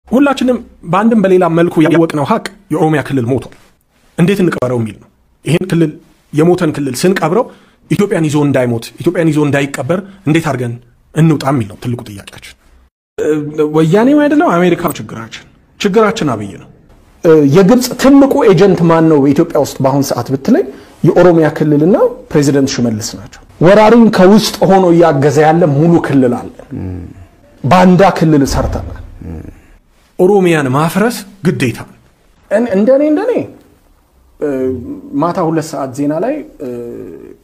ሁላችንም በአንድም በሌላ መልኩ ያወቅነው ሀቅ የኦሮሚያ ክልል ሞቷል። እንዴት እንቀበረው የሚል ነው። ይሄን ክልል የሞተን ክልል ስንቀብረው ኢትዮጵያን ይዞ እንዳይሞት ኢትዮጵያን ይዞ እንዳይቀበር እንዴት አድርገን እንውጣ የሚል ነው ትልቁ ጥያቄያችን። ወያኔው አይደለም አሜሪካ ችግራችን አብይ ነው። የግብጽ ትልቁ ኤጀንት ማን ነው በኢትዮጵያ ውስጥ በአሁን ሰዓት ብትለኝ የኦሮሚያ ክልልና ፕሬዚደንት ሽመልስ ናቸው። ወራሪን ከውስጥ ሆኖ ያገዘ ያለ ሙሉ ክልል አለ። ባንዳ ክልል ሰርተናል። ኦሮሚያን ማፍረስ ግዴታ እንደኔ ማታ 2 ሰዓት ዜና ላይ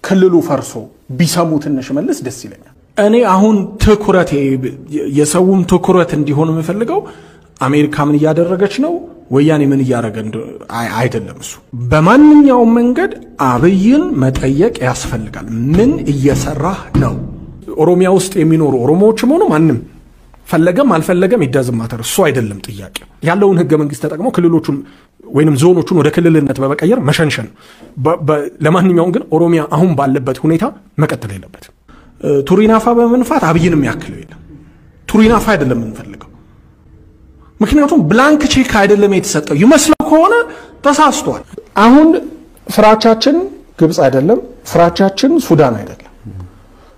ክልሉ ፈርሶ ቢሰሙት ሽመልስ ደስ ይለኛል። እኔ አሁን ትኩረት የሰውም ትኩረት እንዲሆን የምፈልገው አሜሪካ ምን ያደረገች ነው ወያኔ ምን ያደረገ አይደለም። እሱ በማንኛውም መንገድ አብይን መጠየቅ ያስፈልጋል። ምን እየሰራ ነው? ኦሮሚያ ውስጥ የሚኖሩ ኦሮሞዎችም ሆነ ማንም ፈለገም አልፈለገም ይዳዝማተር እሱ አይደለም ጥያቄ። ያለውን ህገ መንግስት ተጠቅሞ ክልሎቹን ወይንም ዞኖቹን ወደ ክልልነት በመቀየር መሸንሸን። ለማንኛውም ግን ኦሮሚያ አሁን ባለበት ሁኔታ መቀጠል የለበትም። ቱሪናፋ በመንፋት አብይንም ያክለው የለም። ቱሪናፋ አይደለም የምንፈልገው። ምክንያቱም ብላንክ ቼክ አይደለም የተሰጠው። ይመስለው ከሆነ ተሳስቷል። አሁን ፍራቻችን ግብጽ አይደለም፣ ፍራቻችን ሱዳን አይደለም።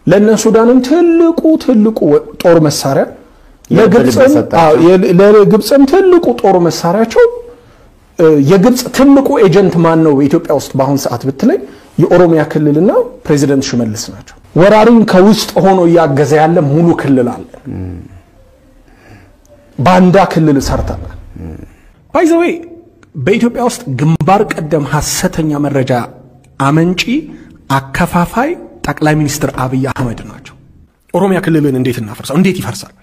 ለነ ሱዳንም ትልቁ ጦር መሳሪያ ለግብጽም ትልቁ ጦር መሳሪያቸው የግብጽ ትልቁ ኤጀንት ማን ነው በኢትዮጵያ ውስጥ በአሁን ሰዓት ብትለኝ የኦሮሚያ ክልልና ፕሬዚደንት ሽመልስ ናቸው። ወራሪን ከውስጥ ሆኖ ያገዘ ያለ ሙሉ ክልል አለ። ባንዳ ክልል ሰርተናል። ባይ ዘ ዌይ በኢትዮጵያ ውስጥ ግንባር ቀደም ሐሰተኛ መረጃ አመንጪ አከፋፋይ ጠቅላይ ሚኒስትር አብይ አህመድ ናቸው። ኦሮሚያ ክልልን እንዴት እናፈርሳው? እንዴት ይፈርሳል?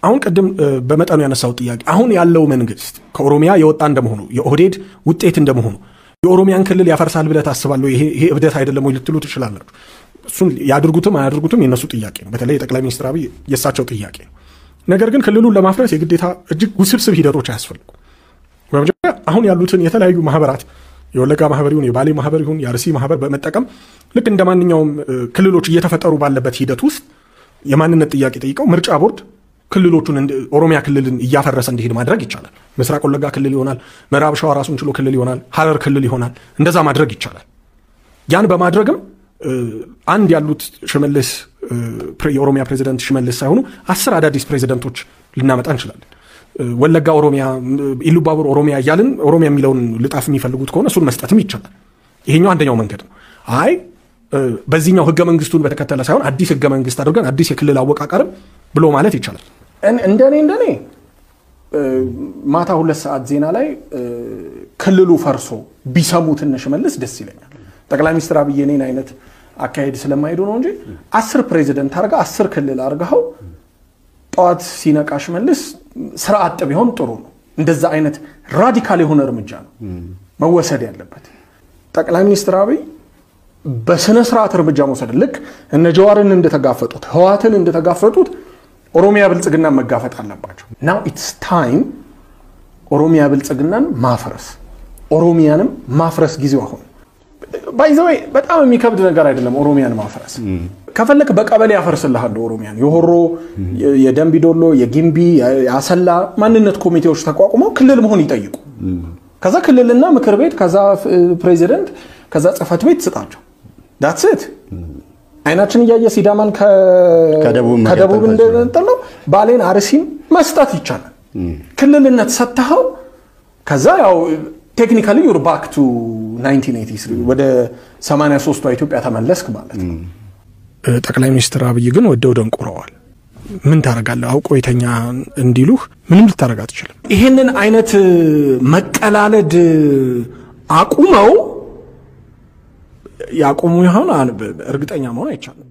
አሁን ቀደም በመጠኑ ያነሳው ጥያቄ አሁን ያለው መንግስት ከኦሮሚያ የወጣ እንደመሆኑ የኦህዴድ ውጤት እንደመሆኑ የኦሮሚያን ክልል ያፈርሳል ብለ ታስባለሁ? ይሄ እብደት አይደለም ወይ ልትሉ ትችላላችሁ። እሱን ያድርጉትም አያድርጉትም የነሱ ጥያቄ ነው። በተለይ ጠቅላይ ሚኒስትር አብይ የሳቸው ጥያቄ ነው። ነገር ግን ክልሉን ለማፍረስ የግዴታ እጅግ ውስብስብ ሂደቶች አያስፈልጉ። በመጀመሪያ አሁን ያሉትን የተለያዩ ማህበራት የወለጋ ማህበር ይሁን የባሌ ማህበር ይሁን የአርሲ ማህበር በመጠቀም ልክ እንደማንኛውም ክልሎች እየተፈጠሩ ባለበት ሂደት ውስጥ የማንነት ጥያቄ ጠይቀው ምርጫ ቦርድ ክልሎቹን ኦሮሚያ ክልልን እያፈረሰ እንዲሄድ ማድረግ ይቻላል። ምስራቅ ወለጋ ክልል ይሆናል፣ ምዕራብ ሸዋ ራሱን ችሎ ክልል ይሆናል፣ ሐረር ክልል ይሆናል። እንደዛ ማድረግ ይቻላል። ያን በማድረግም አንድ ያሉት ሽመልስ የኦሮሚያ ፕሬዚደንት ሽመልስ ሳይሆኑ 10 አዳዲስ ፕሬዚደንቶች ልናመጣ እንችላለን። ወለጋ ኦሮሚያ፣ ኢሉባቡር ኦሮሚያ እያልን ኦሮሚያ የሚለውን ልጣፍ የሚፈልጉት ከሆነ እሱን መስጠትም ይቻላል። ይሄኛው አንደኛው መንገድ ነው። አይ በዚህኛው ህገ መንግስቱን በተከተለ ሳይሆን አዲስ ህገ መንግስት አድርገን አዲስ የክልል አወቃቀርም ብሎ ማለት ይቻላል። እንደኔ ማታ 2 ሰዓት ዜና ላይ ክልሉ ፈርሶ ቢሰሙት ሽመልስ ደስ ይለኛል። ጠቅላይ ሚኒስትር አብይ እኔን አይነት አካሄድ ስለማይሄዱ ነው እንጂ 10 ፕሬዚደንት አርጋ 10 ክልል አርጋው ጧት ሲነቃ ሽመልስ ስርዓት ቢሆን ጥሩ ነው። እንደዛ አይነት ራዲካል የሆነ እርምጃ ነው መወሰድ ያለበት። ጠቅላይ ሚኒስትር አብይ በስነ ስርዓት እርምጃ መውሰድ ልክ እነ ጀዋርን እንደተጋፈጡት ህዋትን እንደተጋፈጡት ኦሮሚያ ብልጽግና መጋፈጥ አለባቸው። now it's time ኦሮሚያ ብልጽግናን ማፍረስ ኦሮሚያንም ማፍረስ ጊዜው አሁን። ባይ ዘ ዌይ በጣም የሚከብድ ነገር አይደለም ኦሮሚያን ማፍረስ። ከፈለክ በቀበሌ ያፈርስልሃል ኦሮሚያን። የሆሮ የደምቢዶሎ የጊምቢ ያሰላ ማንነት ኮሚቴዎች ተቋቁመው ክልል መሆን ይጠይቁ። ከዛ ክልልና ምክር ቤት ከዛ ፕሬዚደንት ከዛ ጽፈት ቤት ስጣቸው። that's it። አይናችን ያየ ሲዳማን ከደቡብ እንደተጠለው ባሌን አርሲን መስጠት ይቻላል። ክልልነት ሰጥተው ከዛ ያው ቴክኒካሊ you're back to 1983 ወደ 83ቷ ኢትዮጵያ ተመለስክ ማለት ነው። ጠቅላይ ሚኒስትር አብይ ግን ወደው ደንቆረዋል። ምን ታረጋለህ? አውቆ የተኛ እንዲሉህ ምንም ልታረጋ አትችልም። ይሄንን አይነት መቀላለድ አቁመው ያቆሙ ይሆን እርግጠኛ መሆን አይቻልም።